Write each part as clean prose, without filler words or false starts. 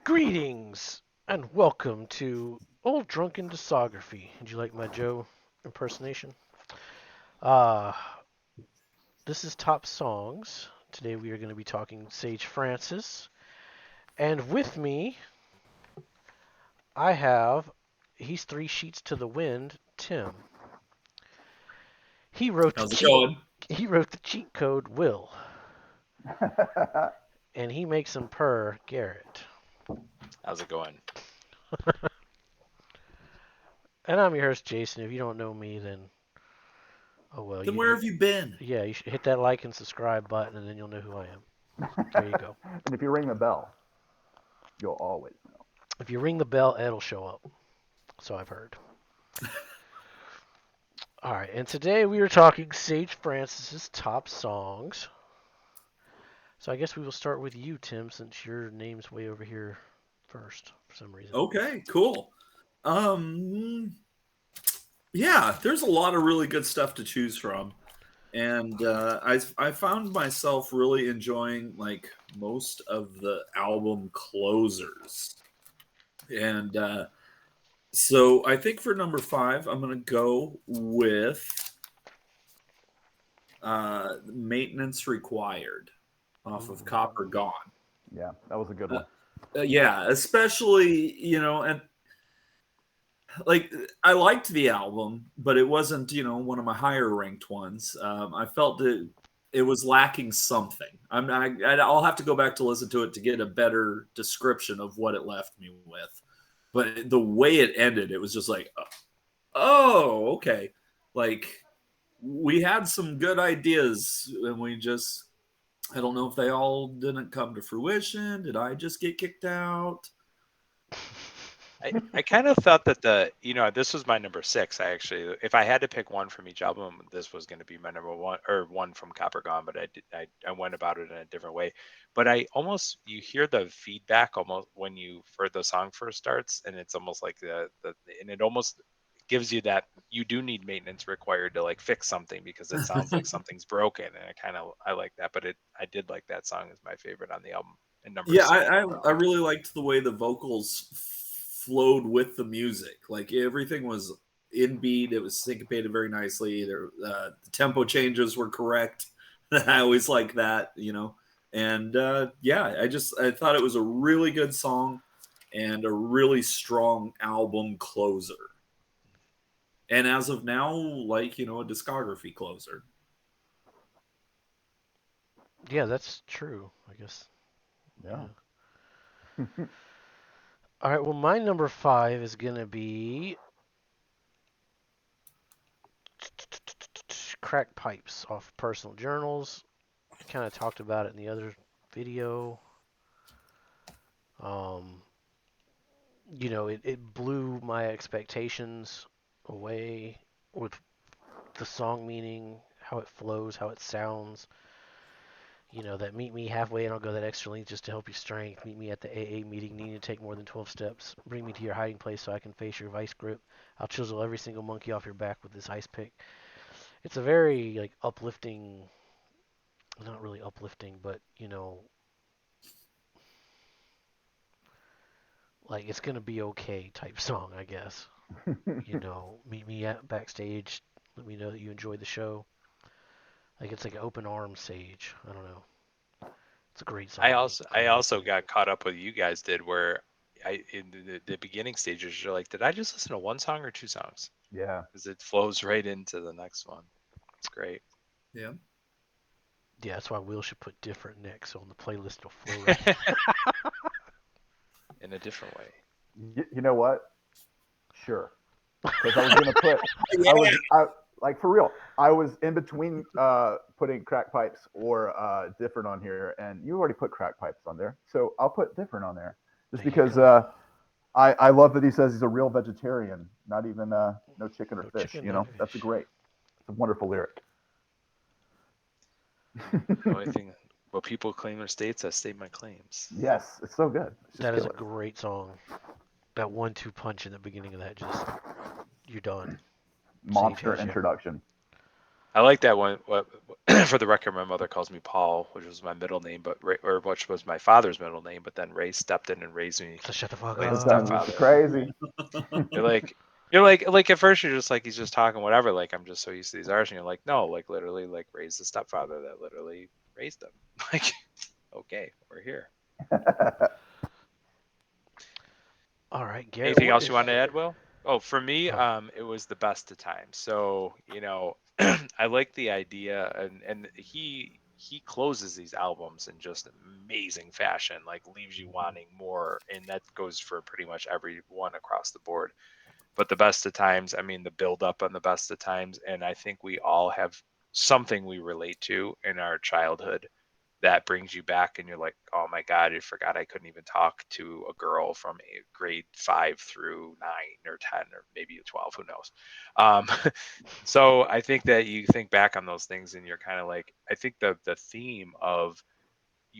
Greetings and welcome to Old Drunken Discography. Did you like my Joe impersonation? Uh, this is Top Songs. Today we are going to be talking Sage Francis. And with me, I have, he's 3 sheets to the wind, Tim. He wrote the How's it cheat, going? he wrote the cheat code, Will. And he makes him purr, Garrett. How's it going? And I'm your host, Jason. If you don't know me, then, oh well. Then where have you been? Yeah, you should hit that like and subscribe button, and then you'll know who I am. There you go. And if you ring the bell, you'll always know. If you ring the bell, it'll show up. So I've heard. All right, and today we are talking Sage Francis's top songs. So I guess we will start with you, Tim, since your name's way over here first for some reason. Okay, cool. Um, yeah, there's a lot of really good stuff to choose from, and I found myself really enjoying like most of the album closers, and so I think for number 5, I'm gonna go with "Maintenance Required" off of "Copper Gone." Yeah, that was a good one. Yeah, especially and like I liked the album, but it wasn't one of my higher ranked ones. I felt that it was lacking something. I'll have to go back to listen to it to get a better description of what it left me with. But the way it ended, it was just like, oh, okay. Like we had some good ideas, and I don't know if they all didn't come to fruition. Did I just get kicked out? I kind of thought that this was my number 6. If I had to pick one from each album, this was going to be my number 1 or one from Copper Gone, but I went about it in a different way. But you hear the feedback almost when the song first starts, and it's almost like and it almost gives you that you do need maintenance required to like fix something because it sounds like something's broken, and I like that. But I did like that song as my favorite on the album and number Yeah, 6 I really liked the way the vocals flowed with the music. Like everything was in beat. It was syncopated very nicely. The tempo changes were correct. I always like that. And yeah, I thought it was a really good song and a really strong album closer. And as of now, like a discography closer. Yeah, that's true, I guess. Yeah. All right, well, my number 5 is going to be Crack Pipes off Personal Journals. I kind of talked about it in the other video. Um, it blew my expectations away with the song meaning, how it flows, how it sounds. That meet me halfway and I'll go that extra length just to help your strength. Meet me at the AA meeting, needing to take more than 12 steps. Bring me to your hiding place so I can face your vice grip. I'll chisel every single monkey off your back with this ice pick. It's a very like uplifting, not really uplifting, but like it's gonna be okay type song, I guess. Meet me at backstage. Let me know that you enjoyed the show. Like it's like an open arms Sage. I don't know. It's a great song. I also got caught up with you guys did where in the beginning stages you're like, did I just listen to one song or 2 songs? Yeah. Because it flows right into the next one. It's great. Yeah. Yeah, that's why Will should put different next so on the playlist will flow right. In a different way. You know what? Sure. Because I was gonna put, like for real. I was in between putting Crack Pipes or different on here, and you already put Crack Pipes on there, so I'll put different on there just because I love that he says he's a real vegetarian, not even no chicken or No fish. chicken, no That's fish. great. It's a wonderful lyric. The only thing, well, people claim their states, I state my claims. Yes, it's so good. It's That is a killer. great song. That 1-2 punch in the beginning of that, just you're done. Monster has you. introduction. I like that one. For the record, my mother calls me Paul, which was my middle name, or which was my father's middle name. But then Ray stepped in and raised me So shut the fuck like a Sometimes it's stepfather. up. crazy. You're like at first you're just like he's just talking whatever. Like I'm just so used to these R's, and you're like no, like literally like raised the stepfather that literally raised them. Like okay, we're here. All right, Garrett, Anything what else you is want to add, your? Will? Oh, for me, Oh, it was the best of times. So, I like the idea, and he closes these albums in just amazing fashion, like leaves you wanting more, and that goes for pretty much every one across the board. But the best of times, I mean, the build up on the best of times, and I think we all have something we relate to in our childhood that brings you back and you're like, oh my God, I forgot I couldn't even talk to a girl from grade 5 through 9 or 10 or maybe 12, who knows. Um, so I think that you think back on those things and you're kind of like, I think the theme of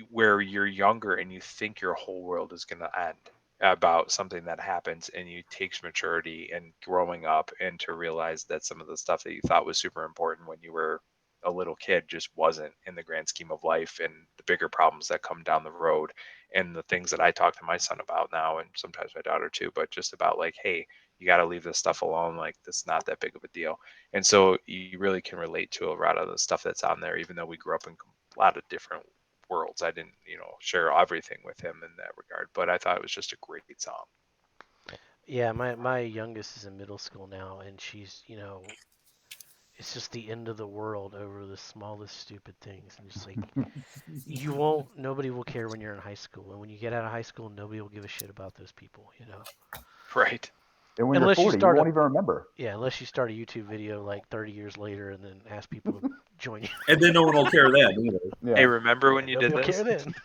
where you're younger and you think your whole world is going to end about something that happens and you takes maturity and growing up and to realize that some of the stuff that you thought was super important when you were a little kid just wasn't in the grand scheme of life and the bigger problems that come down the road and the things that I talk to my son about now and sometimes my daughter too, but just about like, hey, you got to leave this stuff alone, like this is not that big of a deal. And so you really can relate to a lot of the stuff that's on there, even though we grew up in a lot of different worlds. I didn't, share everything with him in that regard, but I thought it was just a great song. yeah, my youngest is in middle school now, and she's, it's just the end of the world over the smallest stupid things, and just like nobody will care when you're in high school, and when you get out of high school, nobody will give a shit about those people. Right. And when you're Unless you 40, you start a won't even remember. Yeah, unless you start a YouTube video like 30 years later and then ask people to join you. And then no one will care then either. Hey, Yeah. remember Yeah, when you nobody did will care this? then.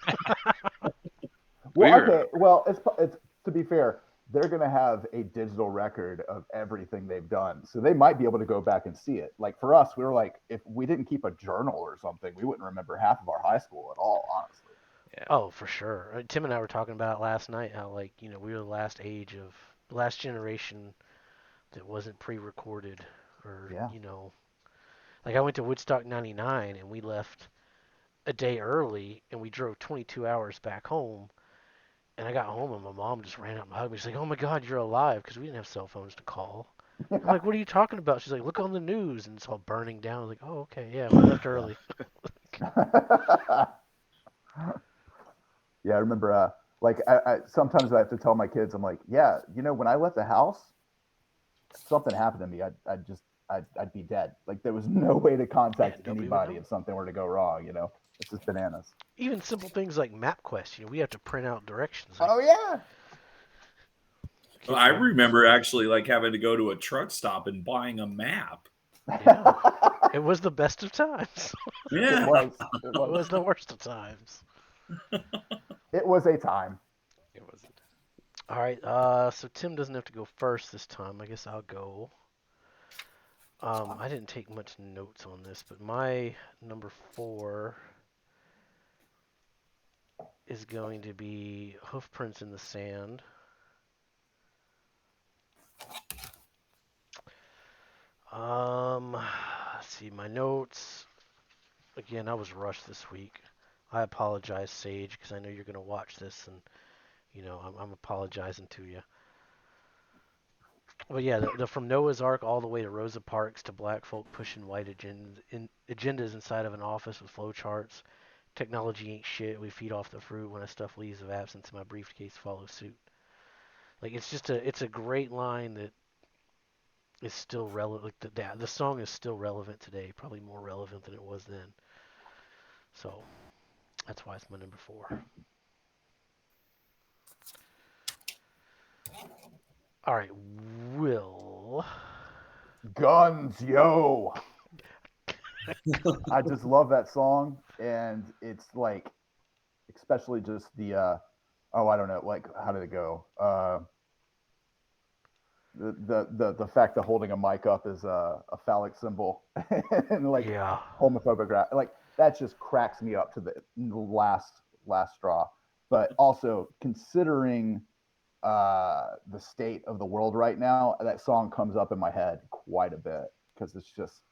We Well, remember. okay. Well, it's to be fair, they're going to have a digital record of everything they've done, so they might be able to go back and see it. Like for us, we were like, if we didn't keep a journal or something, we wouldn't remember half of our high school at all, honestly. Yeah. Oh, for sure. Tim and I were talking about it last night how like, we were the last generation that wasn't pre-recorded or, Yeah. like I went to Woodstock 99 and we left a day early and we drove 22 hours back home. And I got home and my mom just ran out and hugged me. She's like, "Oh my God, you're alive!" Because we didn't have cell phones to call. I'm like, "What are you talking about?" She's like, "Look on the news," and it's all burning down. I was like, "Oh, okay, yeah, we left Yeah. early." Yeah, I remember. Like sometimes I have to tell my kids, I'm like, yeah, when I left the house, if something happened to me, I'd be dead. Like there was no way to Yeah, contact nobody would anybody know. if something were to go wrong. It's just bananas. Even simple things like MapQuest, we have to print out directions. Like Oh yeah. Well, kids I have, remember actually like having to go to a truck stop and buying a map. yeah, it was the best of times. It Yeah. was. It It was. was the worst of times. It was a time. It wasn't. All right, so Tim doesn't have to go first this time. I guess I'll go. I didn't take much notes on this, but my number 4 is going to be Hoofprints in the Sand. Let's see my notes. Again, I was rushed this week. I apologize, Sage, because I know you're going to watch this, and I'm apologizing to you. But yeah, the from Noah's Ark all the way to Rosa Parks to black folk pushing white agendas inside of an office with flowcharts. Technology ain't shit. We feed off the fruit when I stuff leaves of absence in my briefcase follow suit. Like it's a great line that is still relevant. Like the song is still relevant today, probably more relevant than it was then. So that's why it's my number 4. All right, Will. Guns, yo. I just love that song, and it's like, especially just the oh, I don't know, like how did it go? The fact that holding a mic up is a phallic symbol and like Yeah, homophobic like that just cracks me up to the last straw. But also considering the state of the world right now, that song comes up in my head quite a bit because it's just,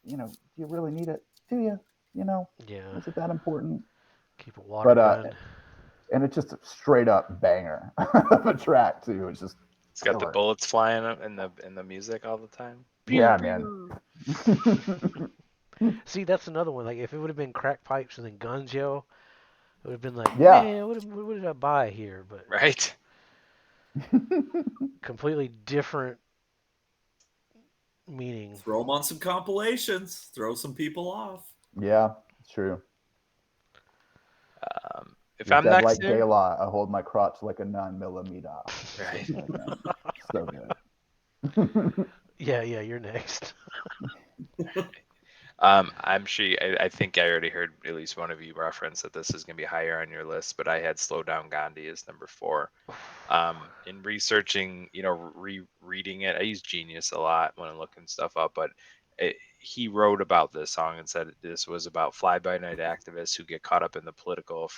do you really need it? Do you? You know, Yeah. is it that important? Keep a water But gun. and it's just a straight up banger of a track too. It's just It's got the killer. bullets flying in the music all the time. Pew Yeah, man. pew. See, that's another one. Like, if it would have been crack pipes and then guns, yo, it would have been like, Yeah. man, what did I buy here? But Right. completely different meaning. Throw them on some compilations. Throw some people off. Yeah, it's true. If You're I'm dead next like here, Gala. I hold my crotch like a 9 millimeter. right. Something like that. So good. Yeah, yeah, you're next. I'm sure. I think I already heard at least one of you reference that this is going to be higher on your list, but I had "Slow Down Gandhi" as number 4. In researching, reading it, I use Genius a lot when I'm looking stuff up, but he wrote about this song and said this was about fly-by-night activists who get caught up in the political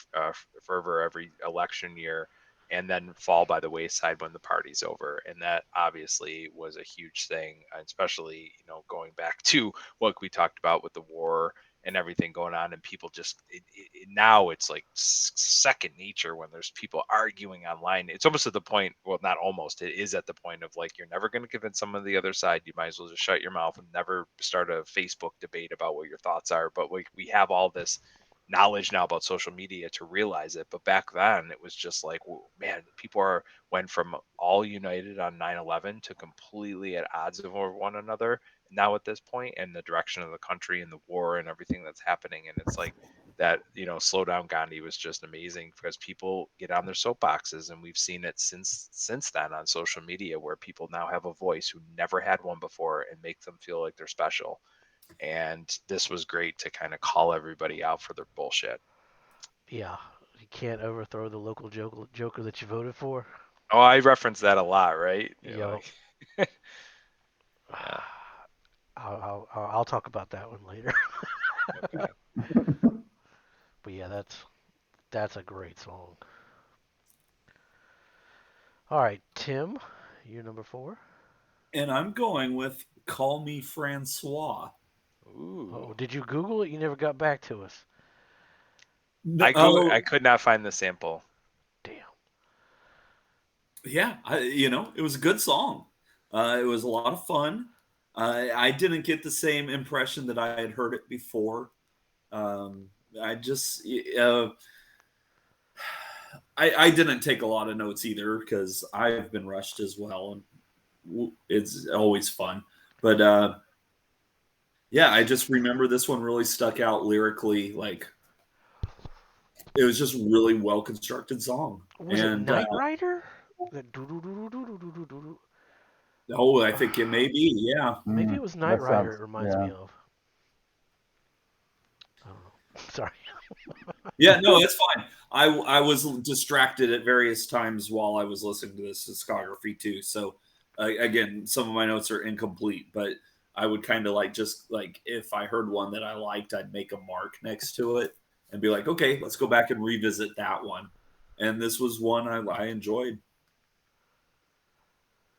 fervor every election year and then fall by the wayside when the party's over. And that obviously was a huge thing, especially, going back to what we talked about with the war and everything going on, and people just now it's like second nature when there's people arguing online. It's almost at the point, well, not almost, it is at the point of like, you're never going to convince someone on the other side. You might as well just shut your mouth and never start a Facebook debate about what your thoughts are. But we have all this knowledge now about social media to realize it, but back then it was just like, man, people went from all united on 9/11 to completely at odds over one another now at this point, and the direction of the country and the war and everything that's happening. And it's like that, Slow Down Gandhi was just amazing because people get on their soapboxes, and we've seen it since then on social media, where people now have a voice who never had one before and make them feel like they're special. And this was great to kind of call everybody out for their bullshit. Yeah, you can't overthrow the local joker that you voted for. Oh, I reference that a lot, right? Yo, Yeah. I'll talk about that one later. Okay. But yeah, that's a great song. All right, Tim, you're number 4. And I'm going with Call Me Francois. Ooh. Oh, did you Google it? You never got back to us. No, I could not find the sample. Damn. yeah, it was a good song. It was a lot of fun. I didn't get the same impression that I had heard it before. Um, I just, I didn't take a lot of notes either because I've been rushed as well, and it's always fun. But yeah, I just remember this one really stuck out lyrically. Like, it was just really well constructed song. Was it And Knight Rider? That doo doo doo doo doo doo doo doo doo. oh, I think it may be. Yeah, Maybe it was Knight That Rider. sounds, It reminds yeah. me of. I don't know. Sorry. yeah. No, it's fine. I was distracted at various times while I was listening to this discography too. So again, some of my notes are incomplete, but I would kind of like just like if I heard one that I liked, I'd make a mark next to it and be like, okay, let's go back and revisit that one. And this was one I enjoyed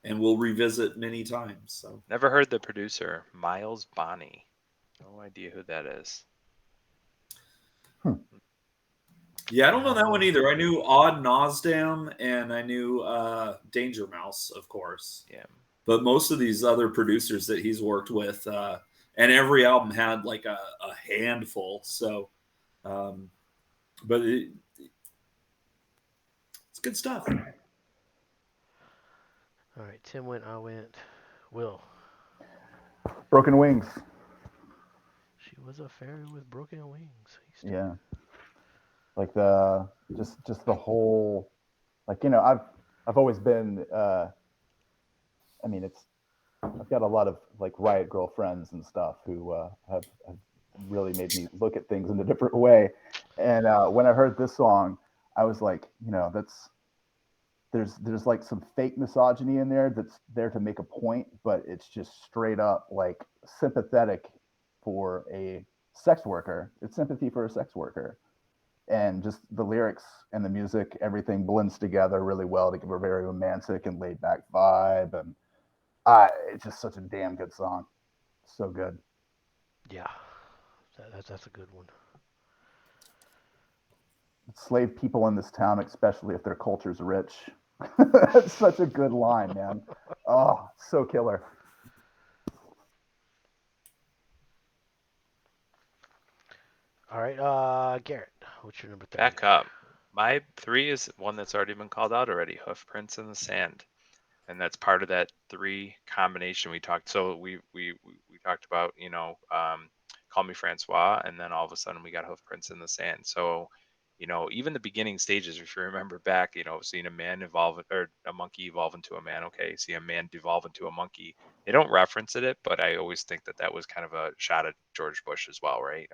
and will revisit many times. So Never heard the producer, Miles Bonney. No idea who that is. Hmm. yeah, I don't know that one No. either. I knew Odd Nosdam and I knew Danger Mouse, of course. Yeah. But most of these other producers that he's worked with, and every album had like a handful. So, um, but it's good stuff. All right, Tim went. I went. Will. Broken Wings. She was a fairy with broken wings. Yeah. Like the just the whole, like, I've always been I mean, it's I've got a lot of like Riot Girl friends and stuff who have really made me look at things in a different way. And when I heard this song, I was like, that's there's like some fake misogyny in there that's there to make a point, but it's just straight up like sympathetic for a sex worker. It's sympathy for a sex worker, and just the lyrics and the music, everything blends together really well to give a very romantic and laid back vibe. And it's just such a damn good song. So good. Yeah. That's a good one. Slave people in this town, especially if their culture's rich. That's such a good line, man. Oh, so killer. All right, Garrett, what's your number three? Back up. My three is one that's already been called out already. Hoof prints in the sand, and that's part of that three combination we talked. So we talked about Call Me Francois, and then all of a sudden we got hoof prints in the sand. So even the beginning stages, if you remember back, seeing a man evolve or a monkey evolve into a man. Okay, see a man devolve into a monkey. They don't reference it, but I always think that was kind of a shot at George Bush as well, right?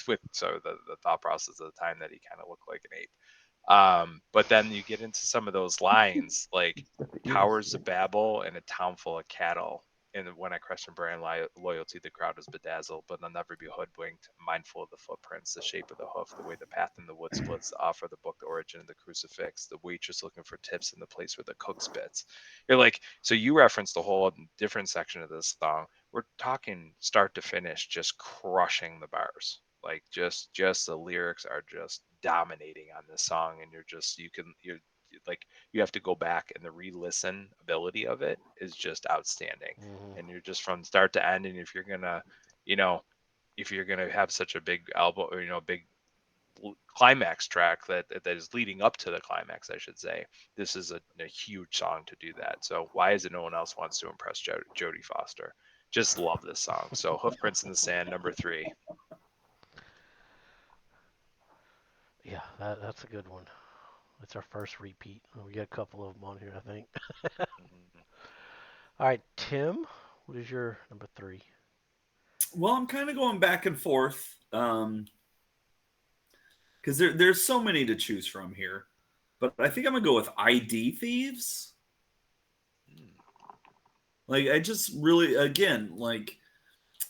With so the thought process of the time that he kind of looked like an ape. But then you get into some of those lines like towers of Babel and a town full of cattle. And when I question brand loyalty, the crowd is bedazzled, but they'll never be hoodwinked, mindful of the footprints, the shape of the hoof, the way the path in the wood splits, the offer, the book, the origin of the crucifix, the waitress looking for tips in the place where the cook spits. You're like, so you referenced the whole different section of this song. We're talking start to finish, just crushing the bars. Like just the lyrics are just dominating on this song, and you're like you have to go back, and the re-listen ability of it is just outstanding. Mm-hmm. And you're just from start to end, and you know if you're gonna have such a big album or big climax track that is leading up to the climax, I should say, this is a huge song to do that. So why is it no one else wants to impress Jodie Foster? Just love this song. So Hoofprints in the Sand, number three. Yeah, that's a good one. It's our first repeat. We got a couple of them on here, I think. Mhm. All right, Tim, what is your number three? Well, I'm kind of going back and forth because there's so many to choose from here. But I think I'm gonna go with ID Thieves. Mm. Like I just really, again, like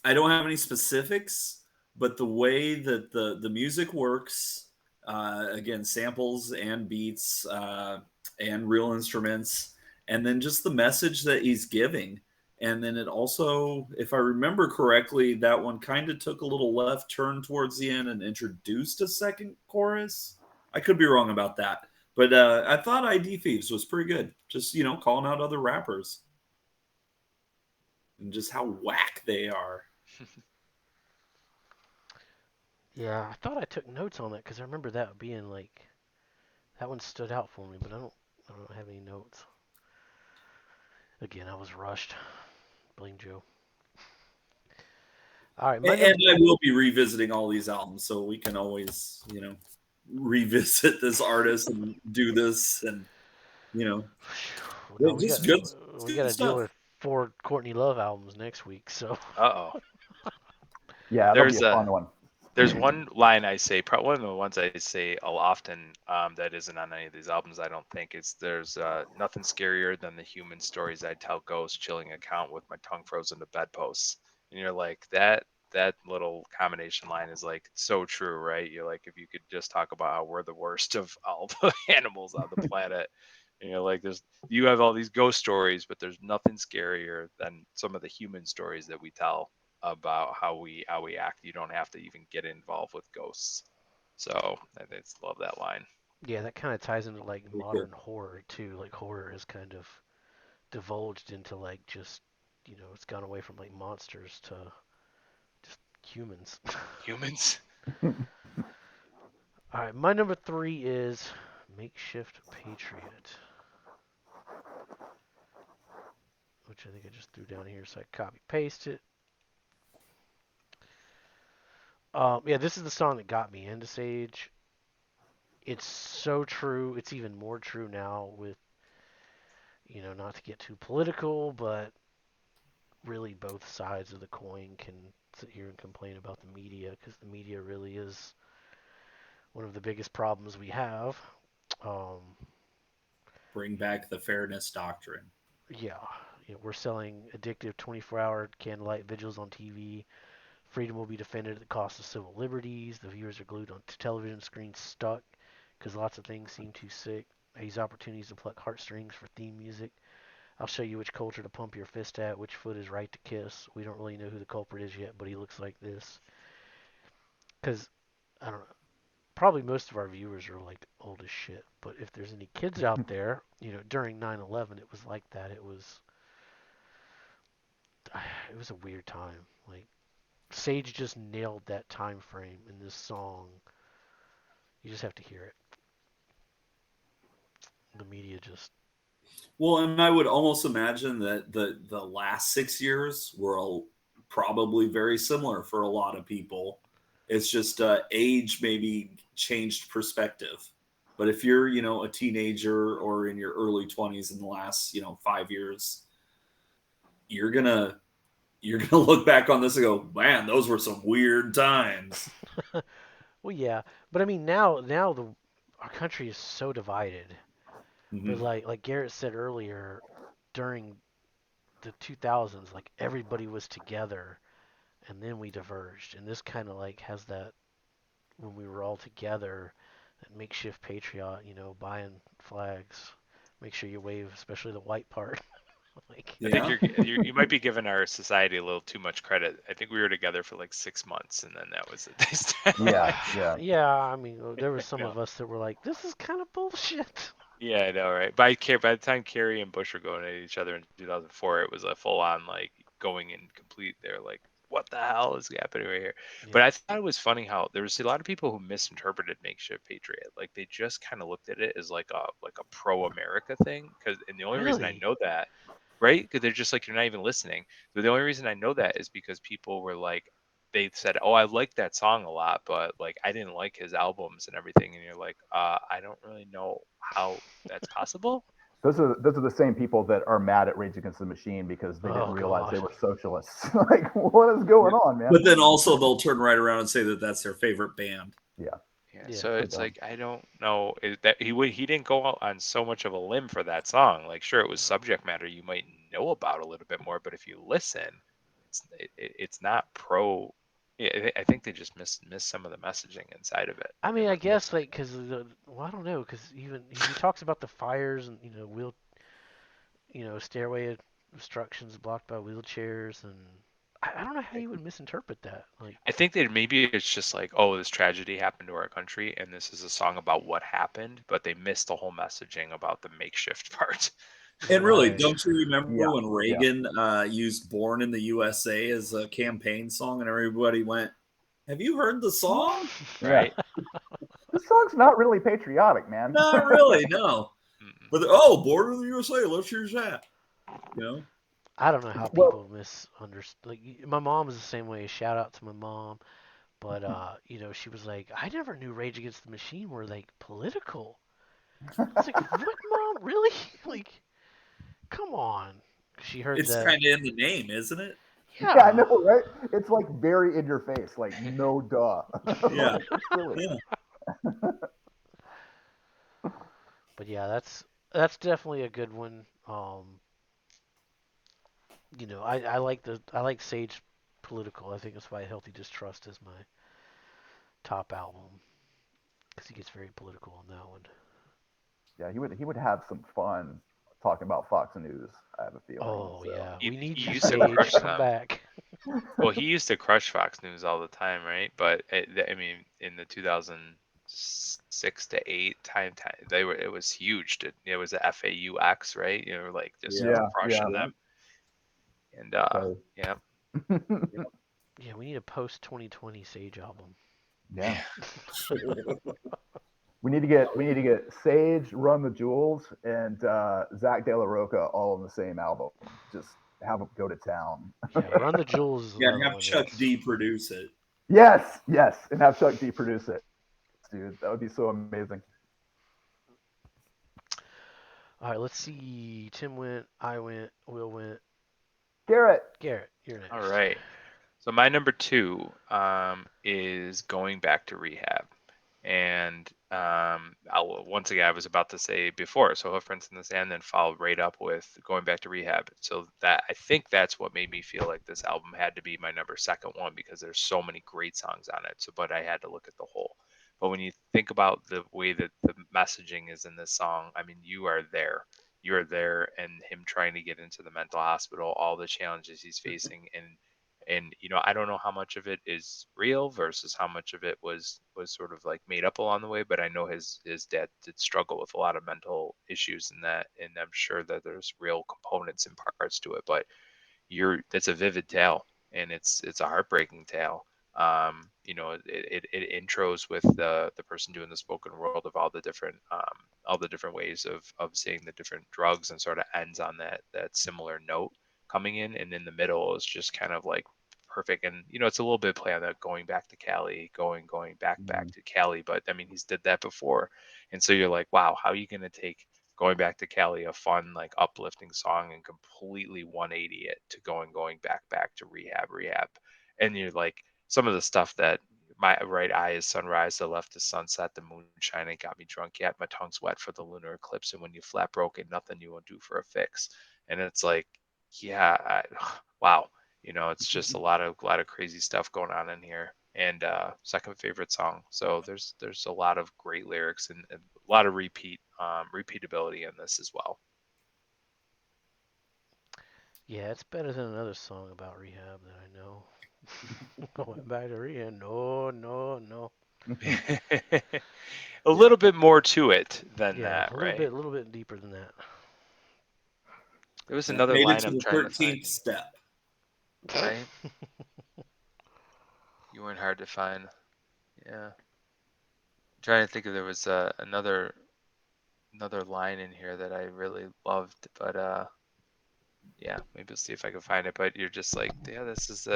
I don't have any specifics, but the way that the music works, again, samples and beats and real instruments, and then just the message that he's giving. And then it also, if I remember correctly, that one kind of took a little left turn towards the end and introduced a second chorus. I could be wrong about that, but I thought ID Thieves was pretty good. Just calling out other rappers and just how whack they are. Yeah, I thought I took notes on that because I remember that being like that one stood out for me, but I don't have any notes. Again, I was rushed. Blame Joe. All right, my And number. I will be revisiting all these albums, so we can always, revisit this artist and do this, and you know, No, we got just good, it's we got good to deal stuff. with four Courtney Love albums next week. So Uh-oh. Yeah, that'll be There's a a fun one. there's one line I say, probably one of the ones I say often, that isn't on any of these albums. I don't think is there's nothing scarier than the human stories I tell ghosts, chilling account with my tongue frozen to bedposts. And you're like that little combination line is like so true, right? You're like if you could just talk about how we're the worst of all the animals on the planet. And you're like you have all these ghost stories, but there's nothing scarier than some of the human stories that we tell about how we act. You don't have to even get involved with ghosts. So I just love that line. yeah, that kind of ties into like Pretty cool. modern horror too. Like horror is kind of divulged into like just it's gone away from like monsters to just humans. Humans. All right, my number three is Makeshift Patriot, which I think I just threw down here, so I copy paste it. Yeah, this is the song that got me into Sage. It's so true. It's even more true now with, not to get too political, but really both sides of the coin can sit here and complain about the media because the media really is one of the biggest problems we have. Um, Bring back the fairness doctrine. yeah, we're selling addictive 24-hour candlelight vigils on TV. Freedom will be defended at the cost of civil liberties. The viewers are glued onto television screens, stuck because lots of things seem too sick. I use opportunities to pluck heartstrings for theme music. I'll show you which culture to pump your fist at, which foot is right to kiss. We don't really know who the culprit is yet, but he looks like this. because I don't know. Probably most of our viewers are like old as shit. But if there's any kids out there, during 9/11, it was like that. It was a weird time. Like Sage just nailed that time frame in this song. You just have to hear it. The media just Well, and I would almost imagine that the last 6 years were probably very similar for a lot of people. It's just age maybe changed perspective. But if you're, a teenager or in your early 20s in the last, 5 years, you're gonna you're gonna look back on this and go, man, those were some weird times. well, yeah. But I mean, now the our country is so divided. But Mm-hmm. like Garrett said earlier, during the 2000s, like everybody was together, and then we diverged. And this kind of like has that when we were all together, that makeshift patriot, buying flags. Make sure you wave, especially the white part. like, I think Yeah. you might be giving our society a little too much credit. I think we were together for like 6 months, and then that was it. Yeah, yeah. yeah, I mean, there was some No. of us that were like, "This is kind of bullshit." Yeah, I know, right? By the time Kerry and Bush were going at each other in 2004, it was a full on like going in complete. They're like, what the hell is happening right here? But Yeah, I thought it was funny how there was a lot of people who misinterpreted Makeshift Patriot. Like they just kind of looked at it as like a pro America thing. And the only reason I really. know that, right? Because they're just like you're not even listening. But the only reason I know that is because people were like, they said, "Oh, I like that song a lot, but like I didn't like his albums and everything." And you're like, I don't really know how that's possible. Those are the same people that are mad at Rage Against the Machine because they didn't Oh realize they God. were socialists. Like, what is going on, man? But then also they'll turn right around and say that that's their favorite band. Yeah, Yeah, Yeah. so so it's dumb. like I don't know that he didn't go out on so much of a limb for that song. Like, sure, it was subject matter you might know about a little bit more, but if you listen, it's not pro. Yeah, I think they just miss some of the messaging inside of it. I It mean, I was guess like because well, I don't know, because even he talks about the fires and stairway obstructions blocked by wheelchairs, and I don't know how you would misinterpret that. Like, I think that maybe it's just like, oh, this tragedy happened to our country, and this is a song about what happened, but they missed the whole messaging about the makeshift part. And really, right. don't you remember Yeah, when yeah. Reagan used "Born in the USA" as a campaign song, and everybody went, "Have you heard the song?" Yeah. Right? This song's not really patriotic, man. Not really, no. Mm-mm. But "Born in the USA," let's hear that. You know, I don't know how Well, people misunderstand. Like, my mom is the same way. Shout out to my mom. But she was like, I never knew Rage Against the Machine were like political. I was like, what, mom? Really? like, come on. She heard it's that. kind of in the name, isn't it? yeah, I Yeah. know, right? It's like very in your face, like no duh. Yeah, Like, it's silly. yeah. But yeah, that's definitely a good one. I like Sage Political. I think that's why Healthy Distrust is my top album because he gets very political on that one. Yeah, he would have some fun talking about Fox News. I have a feeling. Oh So yeah, we He need you, used to crush Sage. Come them. back. Well, he used to crush Fox News all the time, right? But I mean, in the 2006 to 8 time, it was huge. It was the FAUX, right? Like just Yeah. yeah, yeah. crushing Yeah. them. And So yeah, yeah, Yeah, we need a post 2020 Sage album. yeah, yeah. we need to get Sage, Run the Jewels, and Zach De La Roca all on the same album. Just have them go to town. Yeah, Run the Jewels is Yeah, another have one Chuck that's. D produce it. Yes, yes, and have Chuck D produce it, dude. That would be so amazing. All right, let's see. Tim went, I went, Will went. Garrett. Garrett, you're All next. right. So my number two is Going Back to Rehab. And once again, I was about to say before, so Footprints in the Sand, then followed right up with Going Back to Rehab. So that I think that's what made me feel like this album had to be my number second one because there's so many great songs on it. So, but I had to look at the whole. But when you think about the way that the messaging is in this song, I mean, you are there. You are there, and him trying to get into the mental hospital, all the challenges he's facing, and And I don't know how much of it is real versus how much of it was sort of like made up along the way, but I know his dad did struggle with a lot of mental issues in that, and I'm sure that there's real components and parts to it. But that's a vivid tale, and it's a heartbreaking tale. It intros with the person doing the spoken word of all the different ways of seeing the different drugs, and sort of ends on that similar note coming in the middle is just kind of like perfect. And it's a little bit play on that, going back to Cali, going back to Cali, but I mean he's did that before. And so you're like, wow, how are you going to take going back to Cali, a fun, like uplifting song, and completely 180 it to going back to rehab. And you're like, some of the stuff that my right eye is sunrise, the left is sunset, the moonshine ain't got me drunk yet, my tongue's wet for the lunar eclipse, and when you flat broke, ain't nothing you won't do for a fix. And it's like, yeah, wow, it's just a lot of crazy stuff going on in here. And second favorite song. So there's a lot of great lyrics, and a lot of repeatability in this as well. Yeah, it's better than another song about rehab that I know. Going back to rehab. No, no, no. A Yeah. little bit more to it than Yeah, that, right? a little bit deeper than that. There was Yeah, another made it line to I'm the trying to find, 13th step. right? You weren't hard to find. Yeah. I'm trying to think if there was another line in here that I really loved, but yeah, maybe we'll see if I can find it. But you're just like, yeah, this is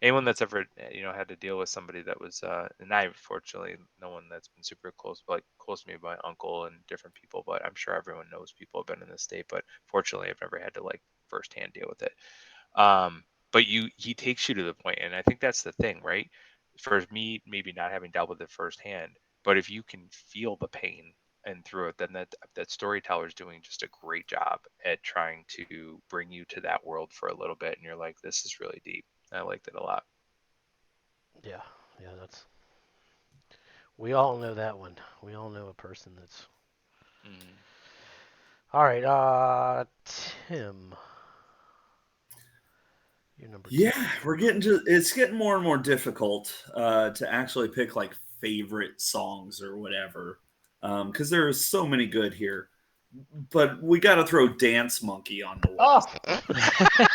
anyone that's ever had to deal with somebody that was and I fortunately no one that's been super close, but like close to me, my uncle and different people. But I'm sure everyone knows people have been in this state. But fortunately, I've never had to like firsthand deal with it. But he takes you to the point, and I think that's the thing, right? For me, maybe not having dealt with it firsthand, but if you can feel the pain and through it, then that storyteller is doing just a great job at trying to bring you to that world for a little bit, and you're like, this is really deep. I liked it a lot. Yeah, yeah, that's. We all know that one. We all know a person that's. Mm. All right, Tim, you're number two. Yeah, it's getting more and more difficult to actually pick like favorite songs or whatever, because there are so many good here. But we got to throw Dance Monkey on the list. Oh,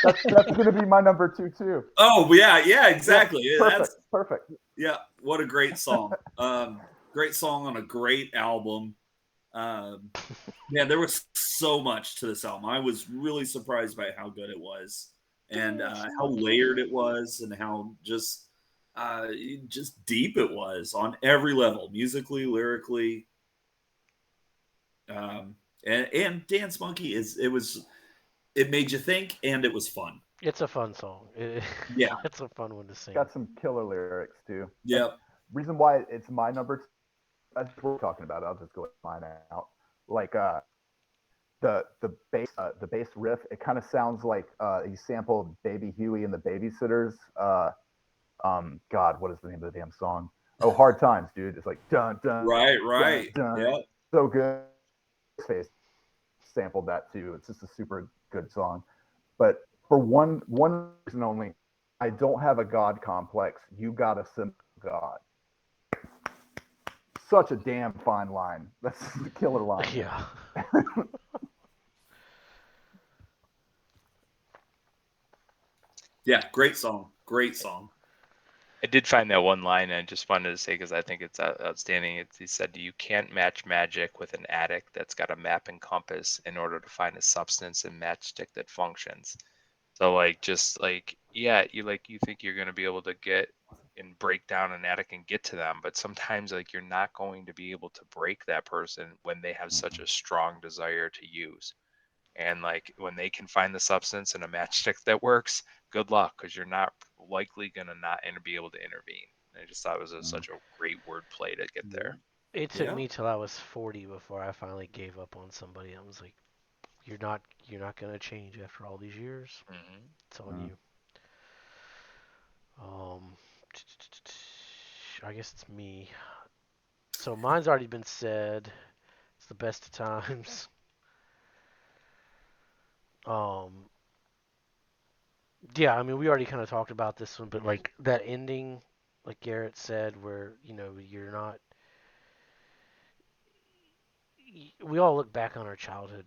that's going to be my number two too. Oh yeah, Yeah, exactly. perfect, perfect. Yeah, what a great song. Great song on a great album. Um, yeah, there was so much to this album. I was really surprised by how good it was, and Dance how monkey. layered it was, and how just deep it was on every level, musically, lyrically. And Dance Monkey it made you think, and it was fun. It's a fun song. Yeah, It's a fun one to sing. Got some killer lyrics too. And yep, reason why it's my number two, that's what we're talking about. I'll just go with mine out. Like the bass riff, it kind of sounds like he sampled Baby Huey and the Babysitters. God, what is the name of the damn song? Oh, Hard Times, dude. It's like dun dun dun right, dun. yep. So good. Face sampled that too. It's just a super good song. But for one reason only, I don't have a God complex. You got a simple God. Such a damn fine line. That's the killer line. Yeah. Yeah, great song, great song. I did find that one line, and I just wanted to say because I think it's outstanding. He said, "You can't match magic with an addict that's got a map and compass in order to find a substance and matchstick that functions." So like, just like, yeah, you think you're gonna be able to get and break down an addict and get to them, but sometimes like you're not going to be able to break that person when they have such a strong desire to use. And like when they can find the substance and a matchstick that works, good luck, because you're not likely gonna not be able to intervene. And I just thought it was such a great word play to get Yeah, there. It took yeah. me till I was 40 before I finally gave up on somebody. I was like, you're not gonna change after all these years. Hmm. It's on you. Um, I guess it's me. So mine's already been said. It's the best of times. Um, Yeah, I mean, we already kind of talked about this one, but like that ending, like Garrett said, where you're not. We all look back on our childhood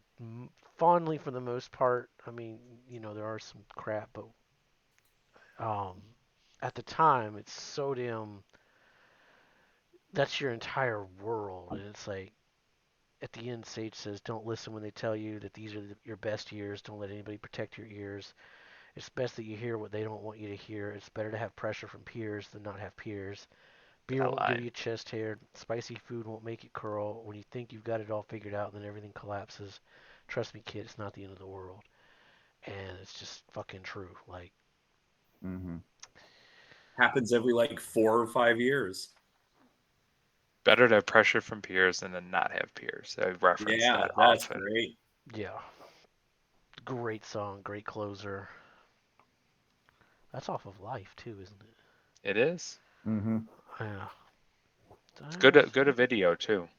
fondly for the most part. I mean, there are some crap, but um, at the time, it's so damn. That's your entire world, and it's like at the end, Sage says, "Don't listen when they tell you that these are your best years. Don't let anybody protect your ears. It's best that you hear what they don't want you to hear. It's better to have pressure from peers than not have peers. Beer That won't give line. you chest hair. Spicy food won't make it curl. When you think you've got it all figured out, then everything collapses. Trust me, kid, it's not the end of the world." And it's just fucking true. Like, Mm-hmm. Happens every like 4 or 5 years. Better to have pressure from peers than to not have peers. I reference Yeah, that that's often. great. yeah, great song, great closer. That's off of Life too, isn't it? It is. Mm-hmm. Yeah. It's good a video too.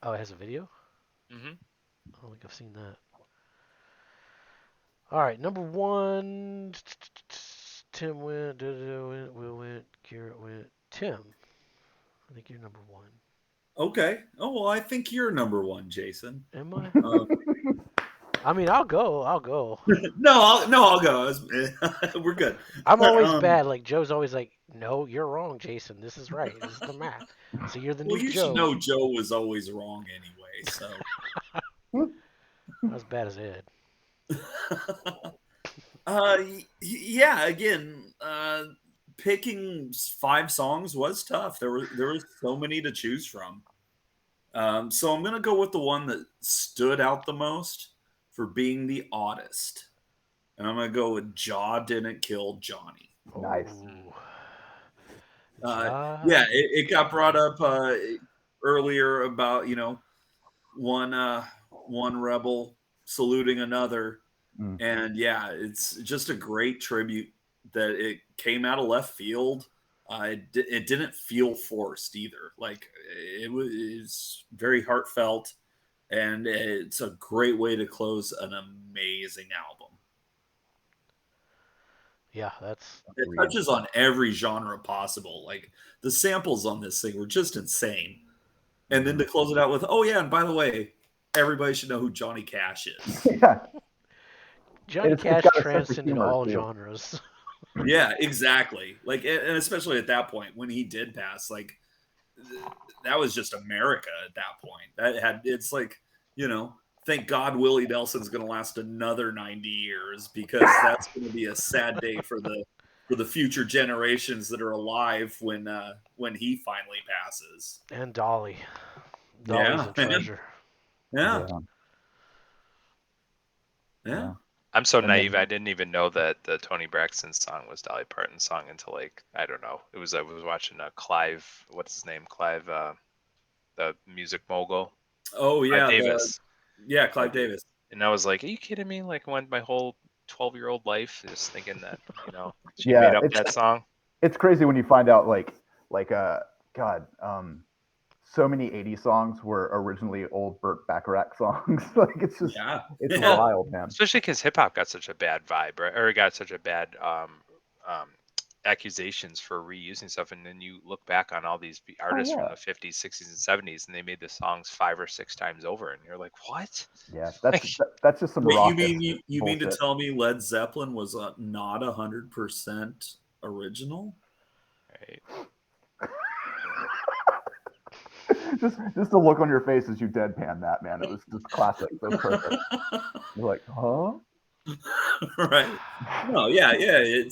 Oh, it has a video? Hmm. I don't think I've seen that. All right, number one. Tim went, Will went, Garrett went. Tim, I think you're number one. Okay. Oh well, I think you're number one, Jason. Am I? Um, I mean, I'll go. I'll go. no, I'll go. We're good. I'm always Um, bad. Like Joe's always like, "No, you're wrong, Jason. This is right. This is the math." So you're the well, new you should Joe. know Joe was always wrong anyway. So, Not as bad as Ed. yeah. Again, picking 5 songs was tough. There was so many to choose from. So I'm gonna go with the one that stood out the most for being the oddest, and I'm gonna go with "Jaw Didn't Kill Johnny." Nice. Oh, Uh, Ja yeah, didn't it kill got brought Johnny. up earlier about one one rebel saluting another, Mm. and yeah, it's just a great tribute that it came out of left field. It didn't feel forced either. Like it's very heartfelt, and it's a great way to close an amazing album. Yeah, that's It Agreed. touches on every genre possible. Like the samples on this thing were just insane. And then Mm-hmm. to close it out with, oh yeah, and by the way, everybody should know who Johnny Cash is. Yeah, Johnny it's Cash got a sense of transcended humor all too. genres. Yeah, exactly. Like, and especially at that point when he did pass, like that was just America at that point. That had it's like thank God Willie Nelson's going to last another 90 years because that's going to be a sad day for the future generations that are alive when he finally passes. And Dolly. Dolly's Yeah, a man. treasure. Yeah, Yeah, yeah. yeah. I'm so And naive. then I didn't even know that the Tony Braxton song was Dolly Parton's song until like I don't know. I was watching a Clive. What's his name? Clive, the music mogul. Oh Clive yeah, the Davis. yeah Clive Clive Davis. Davis. And I was like, "Are you kidding me?" Like, I went my whole 12-year-old life just thinking that she yeah, made up that song. it's crazy when you find out like God, so many '80s songs were originally old Burt Bacharach songs. Like Yeah, it's Well, yeah, wild, man. especially because hip hop got such a bad vibe, right? Or it got such a bad um, accusations for reusing stuff, and then you look back on all these Oh artists from yeah, the 50s, 60s, and 70s, and they made the songs 5 or 6 times over, and you're like, what? yeah. Like, That's just some Wait, raucous you mean to bullshit. tell me Led Zeppelin was not 100% original? right? Just the look on your face as you deadpan that, man. It was just classic. That was perfect. You're like, huh? Right? No, yeah, yeah.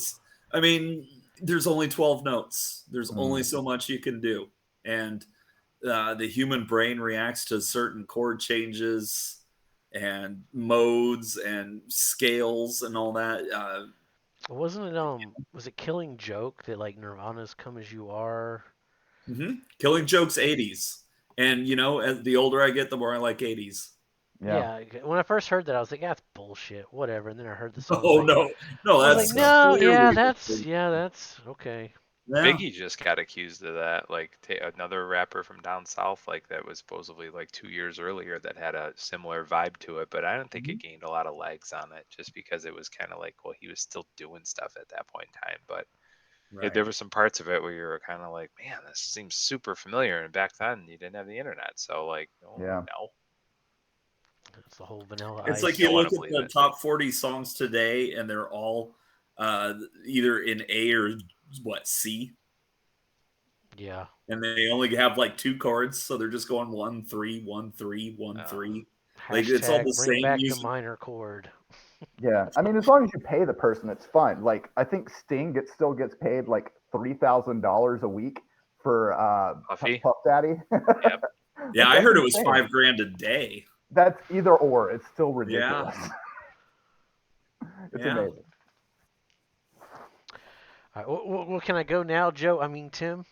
I mean, there's only 12 notes. There's only Mm. so much you can do, and the human brain reacts to certain chord changes and modes and scales and all that. Wasn't it was it Killing Joke that like Nirvana's Come As You Are? Killing Joke's 80s, and as the older I get, the more I like 80s. Yeah. Yeah, when I first heard that I was like, that's bullshit. Whatever. And then I heard the song. I was Oh like no, no, I was like, that's no, clearly yeah, the that's case. yeah, that's okay. Yeah. Biggie just got accused of that. Like another rapper from down south, like that was supposedly like 2 years earlier that had a similar vibe to it, but I don't think it gained a lot of legs on it, just because it was kind of like, well, he was still doing stuff at that point in time. But there were some parts of it where you were kind of like, man, this seems super familiar. And back then, you didn't have the internet, so like, Yeah. no. It's the whole Vanilla It's Ice. like Don't you want look to at believe the it. top 40 songs today, and they're all either in A or C, Yeah. and they only have like 2 chords, so they're just going 1 3 1 3 1 3. Like it's all the Hashtag bring same back the music. minor chord. Yeah, I mean, as long as you pay the person, it's fine. Like, I think Sting still gets paid like $3,000 a week for Puffy? Puff Daddy. Yep. Yeah, I That's heard it was insane. $5,000 a day. That's either or. It's still Yeah, ridiculous. It's yeah. amazing. All right, well, can I go now, Joe? I mean, Tim?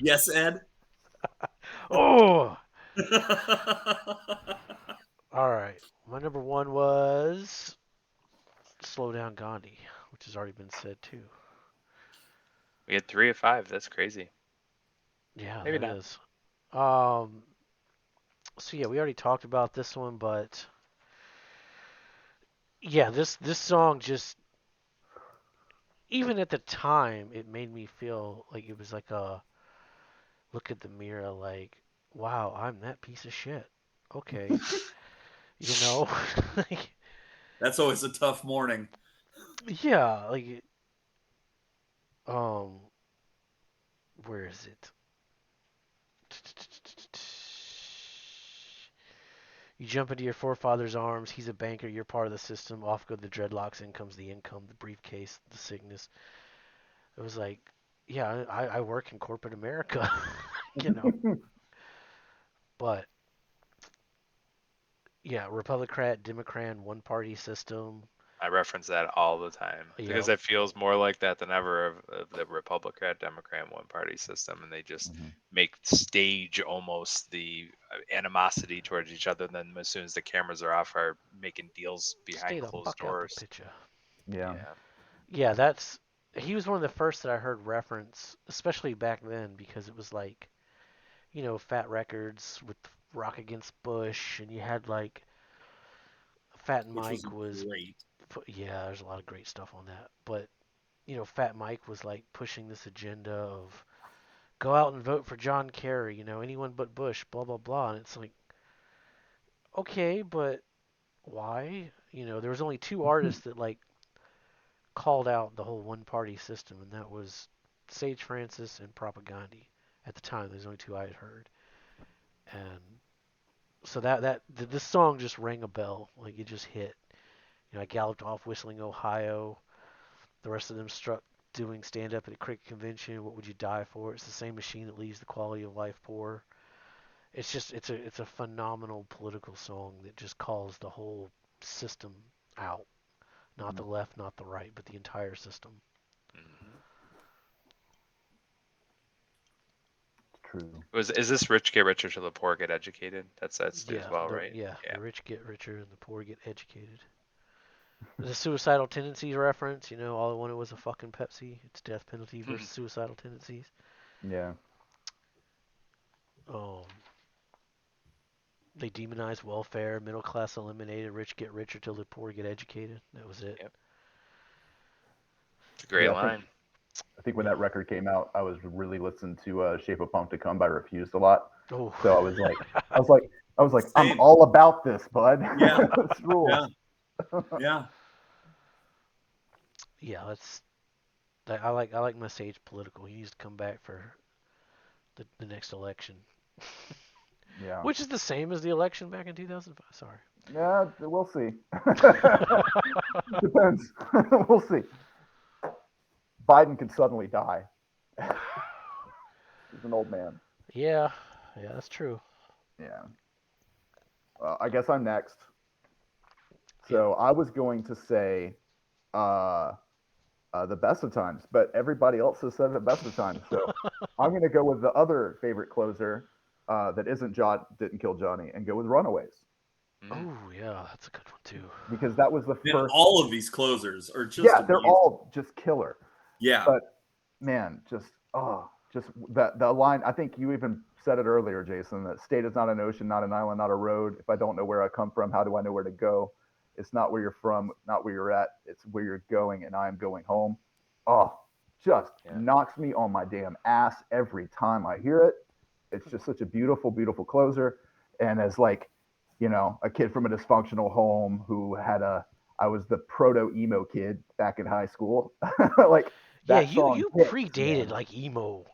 Yes, Ed. Oh! All right. My number one was Slow Down Gandhi, which has already been said too. We had 3 of 5. That's crazy. Yeah, Maybe that not. is. So yeah, we already talked about this one, but yeah, this song just, even at the time, it made me feel like it was like a look at the mirror, like, wow, I'm that piece of shit. Okay, you know, like, That's always a tough morning. yeah, like, um, where is it? You jump into your forefather's arms. He's a banker. You're part of the system. Off go the dreadlocks. In comes the income, the briefcase, the sickness. It was like, yeah, I work in corporate America, you know. But yeah, Republican, Democrat, one party system. I reference that all the time because Yep. it feels more like that than ever of the Republican, Democrat, one party system, and they just make stage almost the animosity towards each other. Then as soon as the cameras are off, are making deals Stay behind the closed fuck out the doors. picture. Yeah. Yeah. Yeah, that's he was one of the first that I heard reference, especially back then, because it was like, Fat Records with Rock Against Bush, and you had like Fat Which was Mike was, great. yeah, there's a lot of great stuff on that, but Fat Mike was like pushing this agenda of go out and vote for John Kerry, anyone but Bush, blah blah blah, and it's like, okay, but why? There was only two artists that like called out the whole one party system, and that was Sage Francis and Propagandhi. At the time, there's only two I had heard, and so this song just rang a bell, like it just hit. I galloped off whistling Ohio. The rest of them struck doing stand up at a cricket convention. What would you die for? It's the same machine that leaves the quality of life poor. It's a phenomenal political song that just calls the whole system out. Not the left, not the right, but the entire system. Mm-hmm. True. Is this rich get richer till the poor get educated? That's as Yeah, well, right? the rich get richer and the poor get educated. The suicidal tendencies reference, all I wanted was a fucking Pepsi. It's death penalty versus suicidal tendencies. Yeah. Um, they demonize welfare, middle class eliminated, rich get richer till the poor get educated. That was it. Yep. It's a great Yeah. line. I think when Yeah. that record came out, I was really listening to "Shape of Punk to Come" by Refused a lot. Oh. So I was like, I'm Same. all about this, bud. Yeah. This rules. Yeah. Yeah. Yeah, I like my Sage political. He needs to come back for the next election. Yeah. Which is the same as the election back in 2005. Sorry. Yeah, we'll see. Depends. We'll see. Biden could suddenly die. He's an old man. Yeah, that's true. Yeah. I guess I'm next. So I was going to say the best of times, but everybody else has said the best of times. So I'm going to go with the other favorite closer that isn't John, didn't kill Johnny, and go with Runaways. Oh yeah, that's a good one too. Because that was the Man, first. all of these closers are just Yeah, they're amazing. all just killer. Yeah. But man, just the line. I think you even said it earlier, Jason. That state is not an ocean, not an island, not a road. If I don't know where I come from, how do I know where to go? It's not where you're from, not where you're at. It's where you're going, and I am going home. Oh, just Yeah. knocks me on my damn ass every time I hear it. It's just such a beautiful, beautiful closer. And as like, a kid from a dysfunctional home who had I was the proto emo kid back in high school. Like Yeah, that song you hits, predated man. like emo.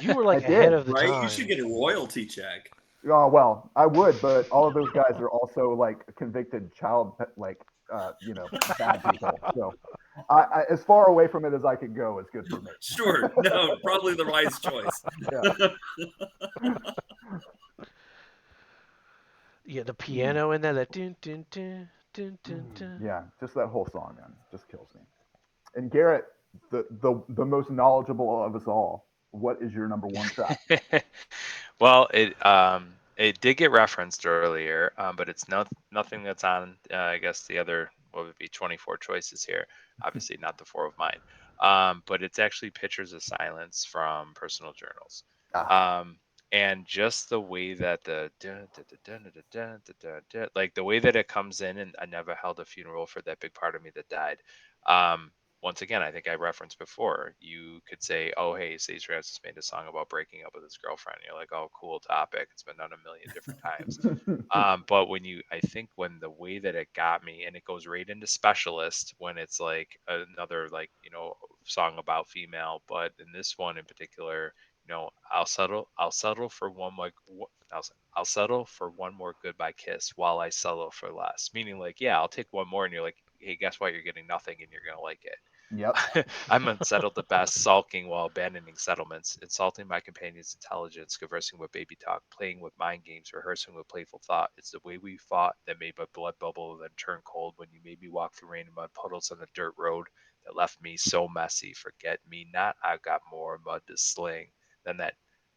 You were I like ahead did. of the Right? You should time. get a royalty check. Oh well, I would, but all of those guys are also like convicted child, like bad people. So, as far away from it as I can go is good for me. Sure. No, probably the wise choice. Yeah. Yeah, the piano in there, that dun dun dun dun dun dun. Yeah, just that whole song, man, just kills me. And Garrett, the most knowledgeable of us all, what is your number one track? Well, it did get referenced earlier, but it's nothing that's on I guess the other, what would be 24 choices here. Obviously not the four of mine. But it's actually Pictures of Silence from Personal Journals. Ah, Um, and just the way that the dun, dun, dun, dun, dun, dun, dun, dun, dun, like the way that it comes in, and I never held a funeral for that big part of me that died. Um, Once again, I think I referenced before, you could say, oh, hey, Sage Francis made a song about breaking up with his girlfriend. You're like, oh, cool topic. It's been done a million different times. But I think when the way that it got me, and it goes right into Specialist when it's like another, like, song about female. But in this one in particular, I'll settle for one more, I'll settle for one more goodbye kiss while I settle for less. Meaning like, yeah, I'll take one more. And you're like, hey, guess what? You're getting nothing and you're going to like it. yep. I'm unsettled the best, sulking while abandoning settlements, insulting my companion's intelligence, conversing with baby talk, playing with mind games, rehearsing with playful thought. It's the way we fought that made my blood bubble then turn cold when you made me walk through rain and mud puddles on a dirt road that left me so messy. Forget me not, I've got more mud to sling than that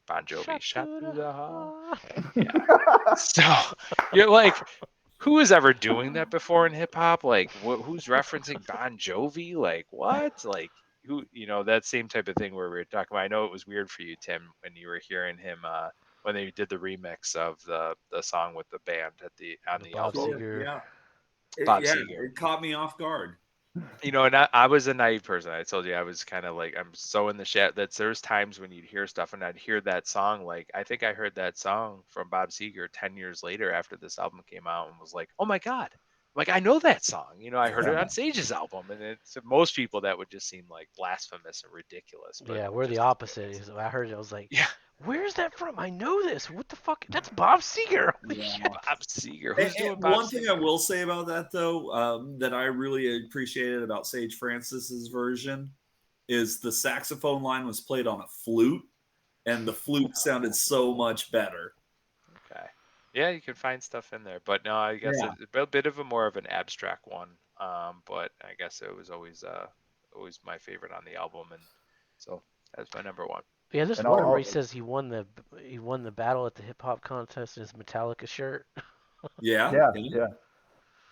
Bon Jovi Shot shot to through the the heart. heart. Yeah. So you're like, who is ever doing that before in hip hop? Like, who's referencing Bon Jovi? Like, what? Like, who? That same type of thing where we were talking about. I know it was weird for you, Tim, when you were hearing him when they did the remix of the song with the band on The the Bob album. Sure. Seger. Yeah. Bob Yeah. Seger. It caught me off guard. And I was a naive person. I told you I was kind of like, I'm so in the shit that there's times when you'd hear stuff and I'd hear that song. Like, I think I heard that song from Bob Seger 10 years later after this album came out and was like, oh my God. Like, I know that song. I heard it on Sage's album. And to most people, that would just seem like blasphemous and ridiculous. But Yeah, we're the just, opposite. I heard it. I was like, yeah, "Where's that from? I know this. What the fuck? That's Bob Seger. Holy Yeah. shit!" Bob Seger. And Who's doing Bob one thing I Seger? will say about that, though, that I really appreciated about Sage Francis's version is the saxophone line was played on a flute, and the flute sounded so much better. Okay. Yeah, you can find stuff in there, but no, I guess Yeah. it's a bit of a more of an abstract one. But I guess it was always my favorite on the album, and so that's my number one. Yeah, this And one where I'll he says he won the battle at the hip hop contest in his Metallica shirt. Yeah. yeah, Yeah. yeah.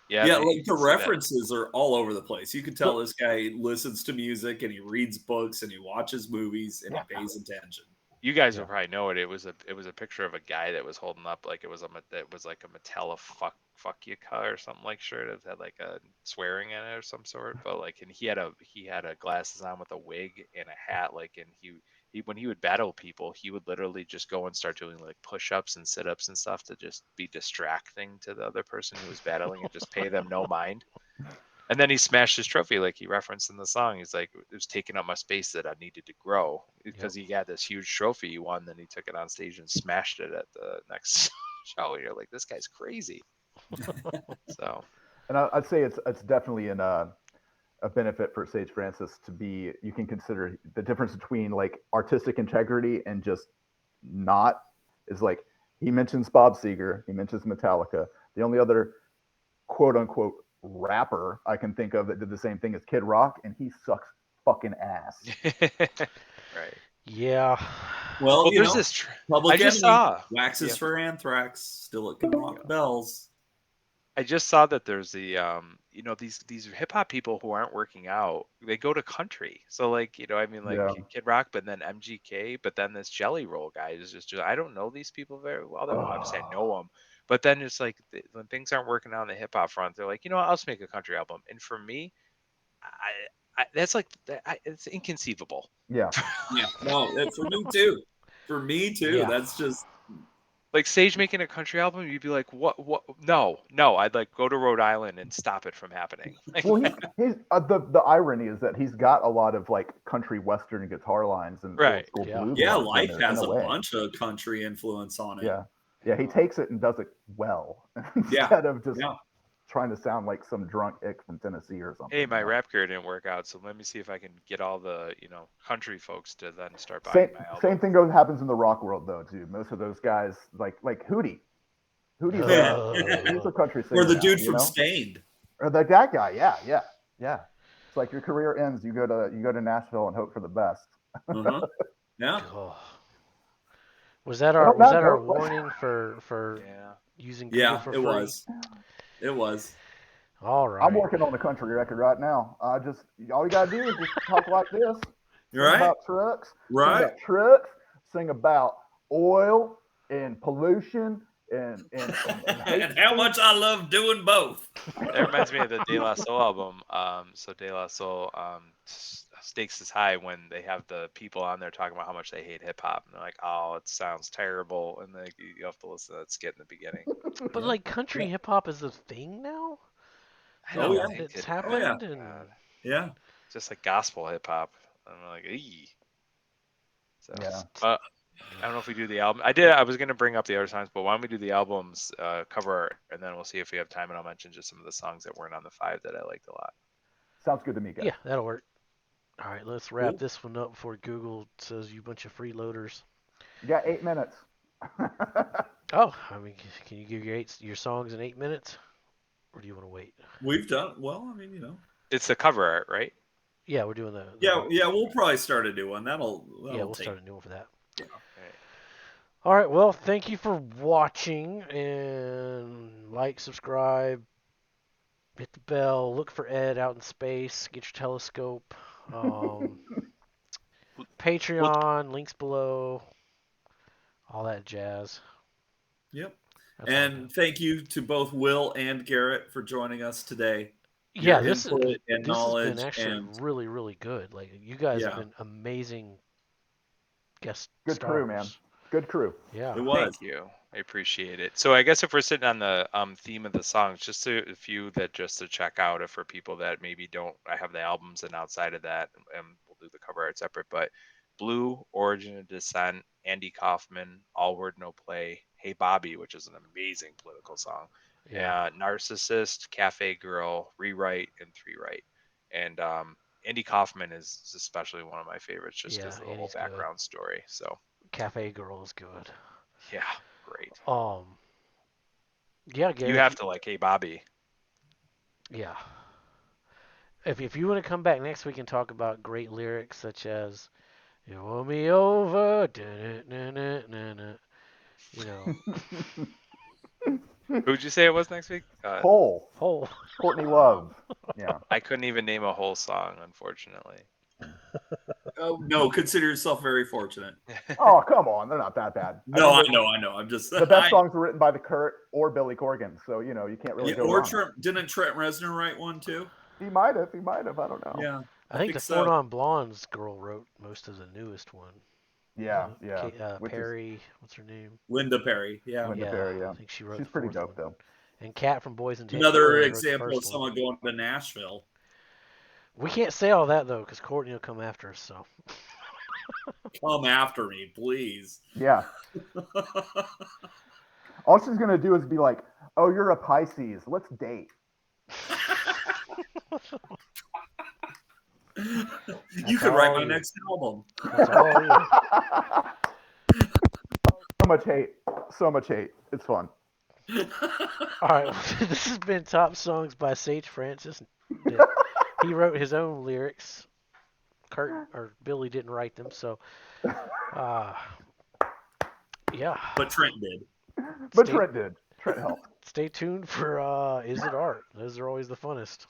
Yeah, Yeah, you like the can see that. references are all over the place. You could tell this guy listens to music and he reads books and he watches movies and he pays attention. You guys Yeah. will probably know it. It was a picture of a guy that was holding up like it was like a Metallica fuck you or something like shirt. It had like a swearing in it or some sort. But like, and he had a glasses on with a wig and a hat. Like, and he when he would battle people, he would literally just go and start doing like push-ups and sit-ups and stuff to just be distracting to the other person who was battling and just pay them no mind. And then he smashed his trophy, like he referenced in the song. He's like, it was taking up my space that I needed to grow because he had this huge trophy he won. Then he took it on stage and smashed it at the next show. And you're like, this guy's crazy. So, And I'd say it's definitely a benefit for Sage Francis to be. You can consider the difference between like artistic integrity and just not is like he mentions Bob Seger, he mentions Metallica. The only other quote unquote rapper I can think of that did the same thing as Kid Rock, and he sucks fucking ass. right. Yeah. Well, Well, there's this. I Public just Enemy saw. waxes Yep. for Anthrax. Still it can rock bells. I just saw that there's the these hip hop people who aren't working out, they go to country. So like, I mean like Yeah. Kid Rock, but then MGK, but then this Jelly Roll guy is just I don't know these people very well. Though obviously I know them, but then it's like when things aren't working out on the hip hop front, they're like, I'll just make a country album. And for me, that's like it's inconceivable. Yeah. Yeah, no, for me too. For me too. Yeah. That's just Like Sage making a country album, you'd be like, what? No, no. I'd like go to Rhode Island and stop it from happening. Like, Well, he's the irony is that he's got a lot of like country western guitar lines and old right. school Yeah. blues yeah. lines in Life there, has in a a way. bunch of country influence on it. Yeah. Yeah, he takes it and does it well Yeah. instead of just Yeah. trying to sound like some drunk ick from Tennessee or something. Hey, my you know? rap career didn't work out, so let me see if I can get all the country folks to then start Same buying my album. same thing happens in the rock world though too. Most of those guys like Hootie. Hootie's he's a country singer Or the now, dude you from know? Stained. Or that guy, yeah. It's like your career ends, you go to Nashville and hope for the best. Uh-huh. Yeah. Oh. Was that But our on that our note, warning for Yeah. using Google Yeah, for it free? was. It was. All I'm right. working on a country record right now. All you gotta do is just talk like this. You're Sing right. about trucks. Sing Right. about trucks. Sing about oil and pollution and hate And how speech. much I love doing both. That reminds me of the De La Soul album. So De La Soul stakes is high when they have the people on there talking about how much they hate hip hop, and they're like, "Oh, it sounds terrible," and like you have to listen to that skit in the beginning. But like country Yeah. hip hop is a thing now. I Oh, don't yeah. think It's it. Oh, yeah. happened, and Yeah. Just like gospel hip hop. I'm like, ee. So, Yeah. I don't know if we do the album. I was gonna bring up the other songs, but why don't we do the album's cover art, and then we'll see if we have time, and I'll mention just some of the songs that weren't on the 5 that I liked a lot. Sounds good to me, guys. yeah, that'll work. All right, let's wrap Cool. this one up before Google says you bunch of freeloaders. You got 8 minutes. Oh, I mean, can you give your songs in 8 minutes, or do you want to wait? We've done well, I mean, It's the cover art, right? Yeah, we're doing the Yeah, we'll probably start a new one. That'll yeah, we'll take. start a new one for that. Yeah. Right. All right, well, thank you for watching, and like, subscribe, hit the bell, look for Ed out in space, get your telescope, Patreon, links below, all that jazz. Yep. That's all I And got. thank you to both Will and Garrett for joining us today. Yeah, Your this input and has knowledge been actually and really, really good. Like, you guys have yeah, been amazing guest Good stars. crew, man. Good crew. Yeah. it was. Thank you. I appreciate it. So I guess if we're sitting on the theme of the songs, just a few that just to check out if for people that maybe don't I have the albums and outside of that, and we'll do the cover art separate, but Blue, Origin of Descent, Andy Kaufman, All Word No Play, Hey Bobby, which is an amazing political song. Yeah. Narcissist, Cafe Girl, Rewrite, and Three Right. And Andy Kaufman is especially one of my favorites just Yeah, because of the whole Andy's good. background story. So Cafe Girl is good. yeah, great. Yeah, Gary. You have to like Hey Bobby. Yeah. If you want to come back next week and talk about great lyrics such as "You want me over," you know, Who'd you say it was next week? Hole. whole. Courtney Love. Yeah. I couldn't even name a whole song, unfortunately. Oh no, consider yourself very fortunate. Oh, come on. They're not that bad. No, I mean, know. I'm just the best songs were written by the Kurt or Billy Corgan, so you can't really Yeah, go or wrong. didn't Trent Reznor write one too? He might have. I don't know. Yeah, I think the so. Four Non Blondes girl wrote most of the newest one. Yeah. Which is Perry, what's her name? Linda Perry. Yeah, Linda Perry, yeah. I think she wrote She's the pretty fourth dope, one. though. And Kat from Boys and another wrote the example of first someone one. going to Nashville. We can't say all that though, because Courtney will come after us. So Come after me, please. Yeah. All she's gonna do is be like, "Oh, you're a Pisces. Let's date." You could write my next album. That's all you. So much hate. So much hate. It's fun. All right, this has been Top Songs by Sage Francis. He wrote his own lyrics. Kurt or Billy didn't write them, so But yeah. But Trent did. Trent did. Trent helped. Stay tuned for Is It Art? Those are always the funnest.